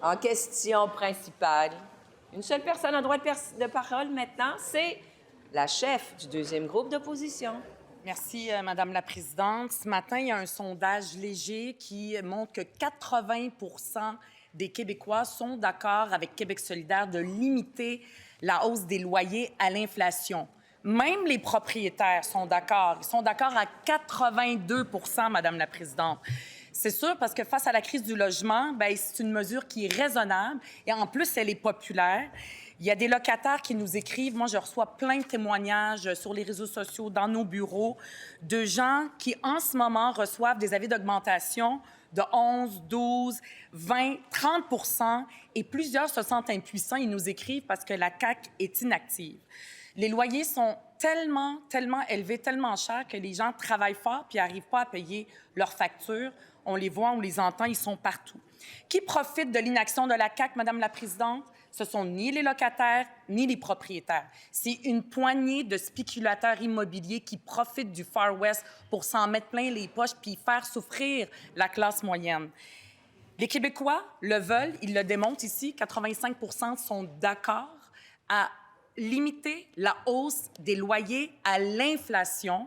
en question principale. Une seule personne a droit de parole maintenant, c'est la chef du deuxième groupe d'opposition. Merci, Madame la Présidente. Ce matin, il y a un sondage léger qui montre que 80 des Québécois sont d'accord avec Québec solidaire de limiter la hausse des loyers à l'inflation. Même les propriétaires sont d'accord. Ils sont d'accord à 82 Madame la Présidente. C'est sûr, parce que face à la crise du logement, c'est une mesure qui est raisonnable et en plus, elle est populaire. Il y a des locataires qui nous écrivent. Moi, je reçois plein de témoignages sur les réseaux sociaux, dans nos bureaux, de gens qui, en ce moment, reçoivent des avis d'augmentation de 11, 12, 20, 30 et plusieurs se sentent impuissants. Ils nous écrivent parce que la CAQ est inactive. Les loyers sont tellement élevés, tellement chers que les gens travaillent fort puis n'arrivent pas à payer leurs factures. On les voit, on les entend, ils sont partout. Qui profite de l'inaction de la CAQ, Madame la Présidente? Ce sont ni les locataires, ni les propriétaires. C'est une poignée de spéculateurs immobiliers qui profitent du Far West pour s'en mettre plein les poches puis faire souffrir la classe moyenne. Les Québécois le veulent, ils le démontrent ici. 85 sont d'accord à limiter la hausse des loyers à l'inflation.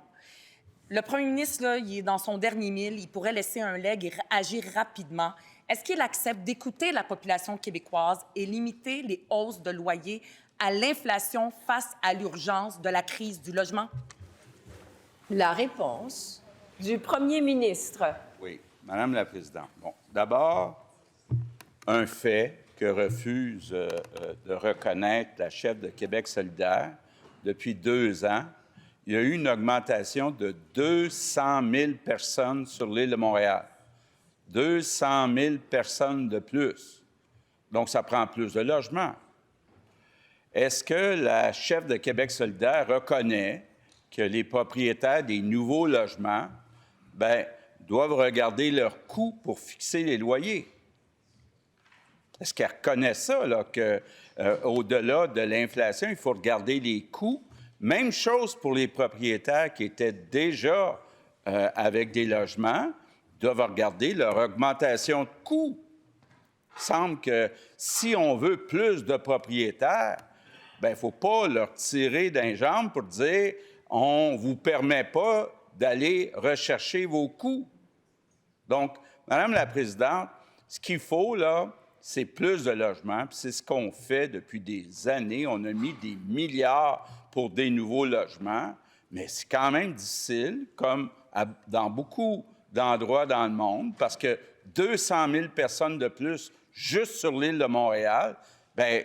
Le premier ministre, là, il est dans son dernier mille. Il pourrait laisser un leg et agir rapidement. Est-ce qu'il accepte d'écouter la population québécoise et limiter les hausses de loyers à l'inflation face à l'urgence de la crise du logement? La réponse du premier ministre. Oui, Madame la Présidente. Bon, d'abord, un fait que refuse de reconnaître la chef de Québec solidaire depuis 2 ans. Il y a eu une augmentation de 200 000 personnes sur l'île de Montréal. 200 000 personnes de plus. Donc, ça prend plus de logements. Est-ce que la chef de Québec solidaire reconnaît que les propriétaires des nouveaux logements doivent regarder leurs coûts pour fixer les loyers? Est-ce qu'elle reconnaît ça, là, qu'au-delà de l'inflation, il faut regarder les coûts? Même chose pour les propriétaires qui étaient déjà avec des logements, doivent regarder leur augmentation de coûts. Il semble que si on veut plus de propriétaires, il ne faut pas leur tirer d'un jambe pour dire « on ne vous permet pas d'aller rechercher vos coûts ». Donc, Madame la Présidente, ce qu'il faut, là, c'est plus de logements, puis c'est ce qu'on fait depuis des années. On a mis des milliards pour des nouveaux logements, mais c'est quand même difficile, comme dans beaucoup d'endroits dans le monde, parce que 200 000 personnes de plus juste sur l'île de Montréal,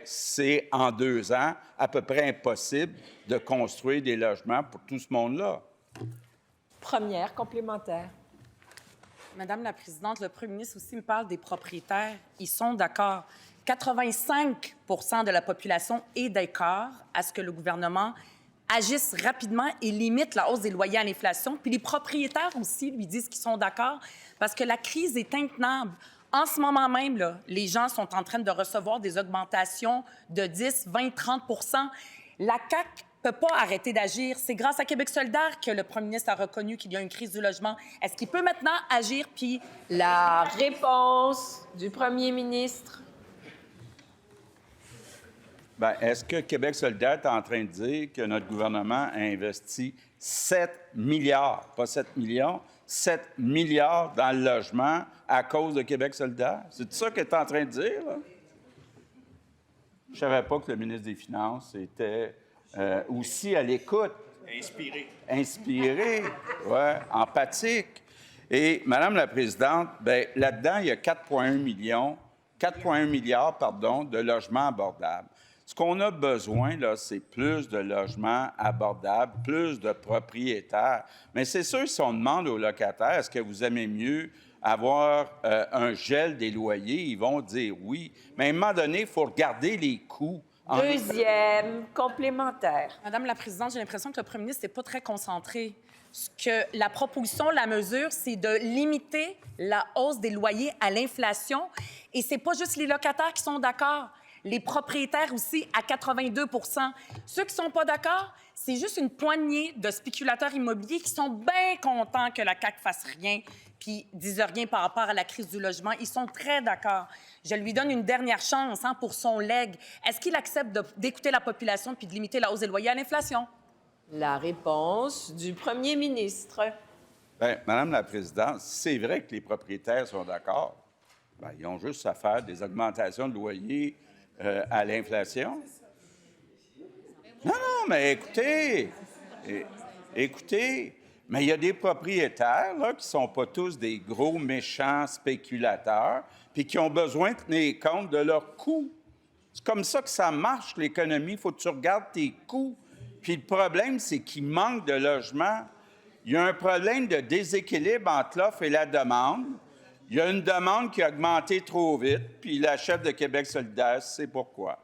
c'est en 2 ans à peu près impossible de construire des logements pour tout ce monde-là. Première complémentaire. Madame la Présidente, le premier ministre aussi me parle des propriétaires. Ils sont d'accord. 85 de la population est d'accord à ce que le gouvernement agisse rapidement et limite la hausse des loyers à l'inflation. Puis les propriétaires aussi lui disent qu'ils sont d'accord parce que la crise est intenable. En ce moment même, là, les gens sont en train de recevoir des augmentations de 10, 20, 30 La CAQ ne peut pas arrêter d'agir. C'est grâce à Québec solidaire que le premier ministre a reconnu qu'il y a une crise du logement. Est-ce qu'il peut maintenant agir? Puis la réponse du premier ministre. Est-ce que Québec solidaire est en train de dire que notre gouvernement a investi 7 milliards, pas 7 millions, 7 milliards dans le logement à cause de Québec solidaire? C'est ça qu'elle est en train de dire, là? Je ne savais pas que le ministre des Finances était aussi à l'écoute. Inspiré, oui, empathique. Et, Madame la Présidente, là-dedans, il y a 4,1 milliards de logements abordables. Ce qu'on a besoin, là, c'est plus de logements abordables, plus de propriétaires. Mais c'est sûr, si on demande aux locataires, est-ce que vous aimez mieux avoir un gel des loyers, ils vont dire oui. Mais à un moment donné, il faut regarder les coûts. Deuxième complémentaire. Madame la Présidente, j'ai l'impression que le premier ministre n'est pas très concentré. Ce que la proposition, la mesure, c'est de limiter la hausse des loyers à l'inflation. Et c'est pas juste les locataires qui sont d'accord. Les propriétaires aussi, à 82 Ceux qui sont pas d'accord, c'est juste une poignée de spéculateurs immobiliers qui sont bien contents que la CAQ fasse rien puis disent rien par rapport à la crise du logement. Ils sont très d'accord. Je lui donne une dernière chance pour son legs. Est-ce qu'il accepte d'écouter la population puis de limiter la hausse des loyers à l'inflation? La réponse du premier ministre. Bien, Madame la Présidente, c'est vrai que les propriétaires sont d'accord. Bien, ils ont juste à faire des augmentations de loyer à l'inflation. Non, mais écoutez, mais il y a des propriétaires là, qui ne sont pas tous des gros méchants spéculateurs, puis qui ont besoin de tenir compte de leurs coûts. C'est comme ça que ça marche, l'économie. Il faut que tu regardes tes coûts. Puis le problème, c'est qu'il manque de logements. Il y a un problème de déséquilibre entre l'offre et la demande. Il y a une demande qui a augmenté trop vite, puis la chef de Québec solidaire sait pourquoi.